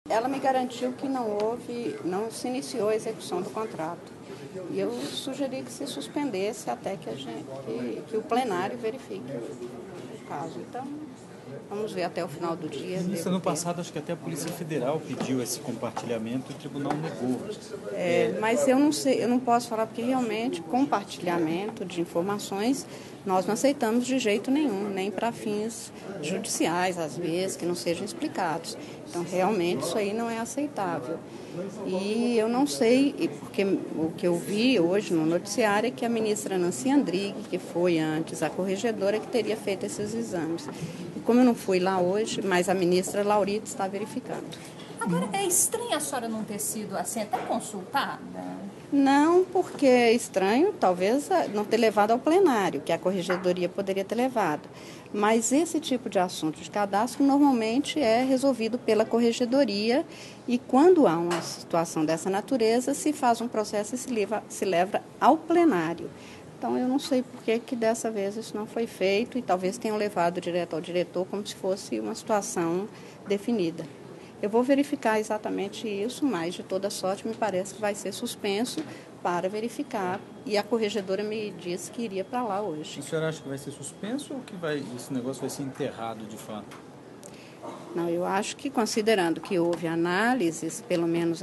Ela me garantiu que não se iniciou a execução do contrato. E eu sugeri que se suspendesse até que o plenário verifique o caso. Então, vamos ver até o final do dia. Ministra, no passado, acho que até a Polícia Federal pediu esse compartilhamento e o tribunal negou. Mas eu não sei, eu não posso falar porque realmente compartilhamento de informações nós não aceitamos de jeito nenhum, nem para fins judiciais, às vezes, que não sejam explicados. Então, realmente, isso aí não é aceitável. E eu não sei, porque o que eu vi hoje no noticiário é que a ministra Nancy Andrighi, que foi antes a corregedora, que teria feito esses exames. E como eu não fui lá hoje, mas a ministra Laurita está verificando. Agora, é estranho a senhora não ter sido assim, até consultada? Não, porque é estranho, talvez, não ter levado ao plenário, que a corregedoria poderia ter levado. Mas esse tipo de assunto de cadastro normalmente é resolvido pela corregedoria e quando há uma situação dessa natureza, se faz um processo e se leva ao plenário. Então, eu não sei por que dessa vez isso não foi feito e talvez tenham levado direto ao diretor como se fosse uma situação definida. Eu vou verificar exatamente isso, mas de toda sorte me parece que vai ser suspenso para verificar. E a corregedora me disse que iria para lá hoje. A senhora acha que vai ser suspenso ou que esse negócio vai ser enterrado de fato? Não, eu acho que considerando que houve análises, pelo menos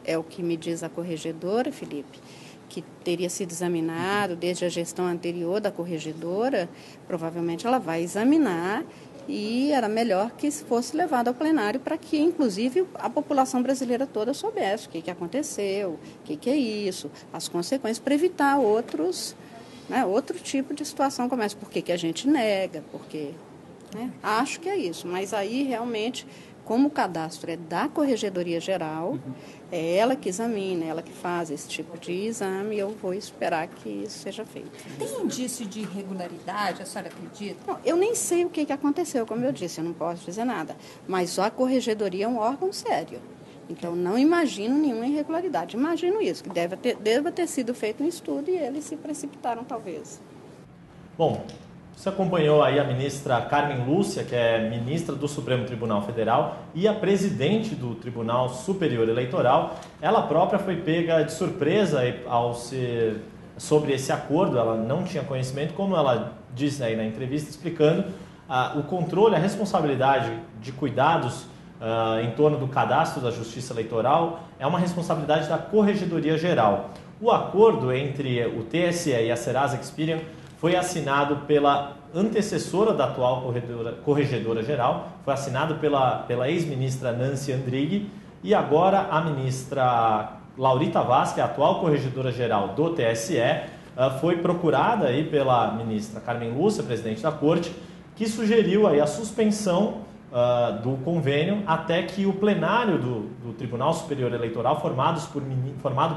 é o que me diz a corregedora, Felipe, que teria sido examinado desde a gestão anterior da corregedora, provavelmente ela vai examinar e era melhor que fosse levado ao plenário para que, inclusive, a população brasileira toda soubesse o que aconteceu, o que é isso, as consequências, para evitar outro tipo de situação como essa. Por que a gente nega, porque... Acho que é isso, mas aí realmente, como o cadastro é da Corregedoria Geral, é ela que examina, ela que faz esse tipo de exame, eu vou esperar que isso seja feito. Tem indício de irregularidade, a senhora acredita? Não, eu nem sei o que aconteceu, como eu disse, eu não posso dizer nada, mas a Corregedoria é um órgão sério. Então, não imagino nenhuma irregularidade. Imagino isso, que deva ter sido feito um estudo e eles se precipitaram, talvez. Bom, você acompanhou aí a ministra Carmen Lúcia, que é ministra do Supremo Tribunal Federal e a presidente do Tribunal Superior Eleitoral. Ela própria foi pega de surpresa sobre esse acordo, ela não tinha conhecimento, como ela disse aí na entrevista, explicando o controle, a responsabilidade de cuidados em torno do cadastro da Justiça Eleitoral é uma responsabilidade da Corregedoria Geral. O acordo entre o TSE e a Serasa Experian foi assinado pela antecessora da atual Corregedora Geral, foi assinado pela ex-ministra Nancy Andrighi e agora a ministra Laurita Vaz, que é a atual Corregedora Geral do TSE, foi procurada aí pela ministra Carmen Lúcia, presidente da Corte, que sugeriu aí a suspensão do convênio até que o plenário do Tribunal Superior Eleitoral, formado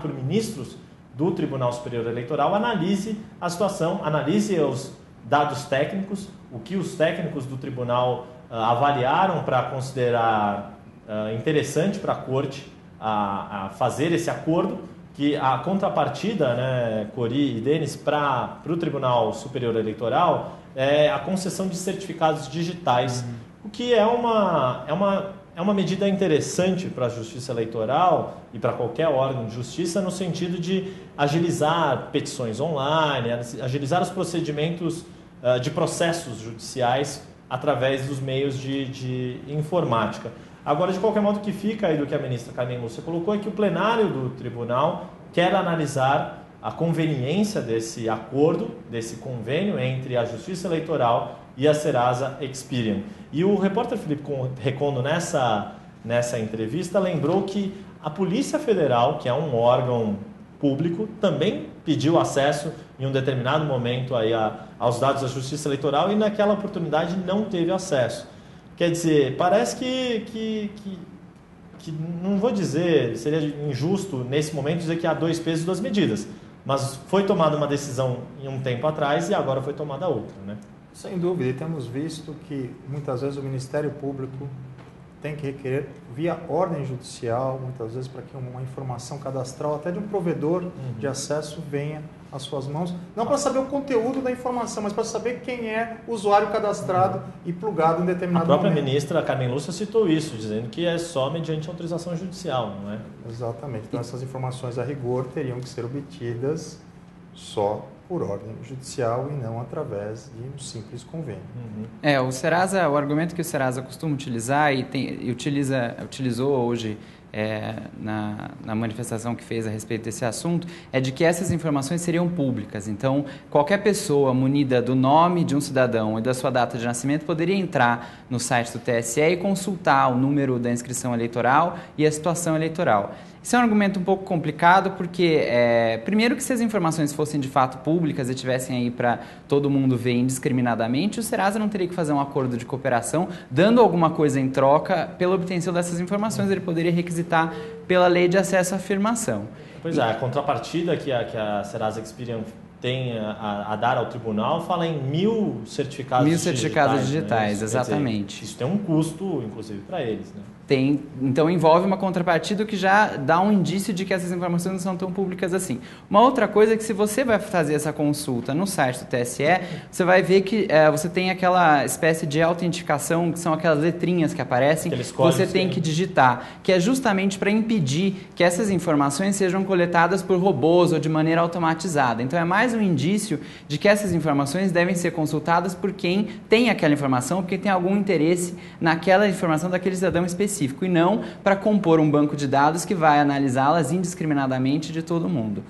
por ministros do Tribunal Superior Eleitoral, analise a situação, analise os dados técnicos, o que os técnicos do tribunal avaliaram para considerar interessante para a Corte a fazer esse acordo, que a contrapartida, Cori e Denis, para o Tribunal Superior Eleitoral é a concessão de certificados digitais, o que é uma medida interessante para a Justiça Eleitoral e para qualquer órgão de justiça no sentido de agilizar petições online, agilizar os procedimentos de processos judiciais através dos meios de informática. Agora, de qualquer modo, o que fica aí do que a ministra Carmen Lúcia colocou é que o plenário do tribunal quer analisar a conveniência desse acordo, desse convênio entre a Justiça Eleitoral e a Serasa Experian. E o repórter Felipe Recondo, nessa entrevista, lembrou que a Polícia Federal, que é um órgão público, também pediu acesso em um determinado momento aí aos dados da Justiça Eleitoral e naquela oportunidade não teve acesso. Quer dizer, parece que não vou dizer, seria injusto nesse momento dizer que há dois pesos e duas medidas, mas foi tomada uma decisão em um tempo atrás e agora foi tomada outra, né? Sem dúvida, e temos visto que muitas vezes o Ministério Público tem que requerer via ordem judicial, muitas vezes para que uma informação cadastral, até de um provedor de acesso, venha às suas mãos. Não para saber o conteúdo da informação, mas para saber quem é o usuário cadastrado e plugado em determinado momento. A própria ministra Carmen Lúcia citou isso, dizendo que é só mediante autorização judicial, não é? Exatamente. Então essas informações a rigor teriam que ser obtidas só por ordem judicial e não através de um simples convênio. O Serasa, o argumento que o Serasa costuma utilizar utilizou hoje na manifestação que fez a respeito desse assunto, é de que essas informações seriam públicas. Então, qualquer pessoa munida do nome de um cidadão e da sua data de nascimento poderia entrar no site do TSE e consultar o número da inscrição eleitoral e a situação eleitoral. Isso é um argumento um pouco complicado porque, primeiro que se as informações fossem de fato públicas e tivessem aí para todo mundo ver indiscriminadamente, o Serasa não teria que fazer um acordo de cooperação dando alguma coisa em troca pela obtenção dessas informações, ele poderia requisitar pela lei de acesso à afirmação. Pois é, a contrapartida que a Serasa Experian tem a dar ao tribunal fala em 1.000 certificados digitais. 1.000 certificados digitais, né? exatamente. Dizer, isso tem um custo, inclusive, para eles, né? Então envolve uma contrapartida que já dá um indício de que essas informações não são tão públicas assim. Uma outra coisa é que se você vai fazer essa consulta no site do TSE, você vai ver que você tem aquela espécie de autenticação, que são aquelas letrinhas que aparecem, que você tem que digitar, que é justamente para impedir que essas informações sejam coletadas por robôs ou de maneira automatizada. Então é mais um indício de que essas informações devem ser consultadas por quem tem aquela informação, porque tem algum interesse naquela informação daquele cidadão específico, e não para compor um banco de dados que vai analisá-las indiscriminadamente de todo mundo.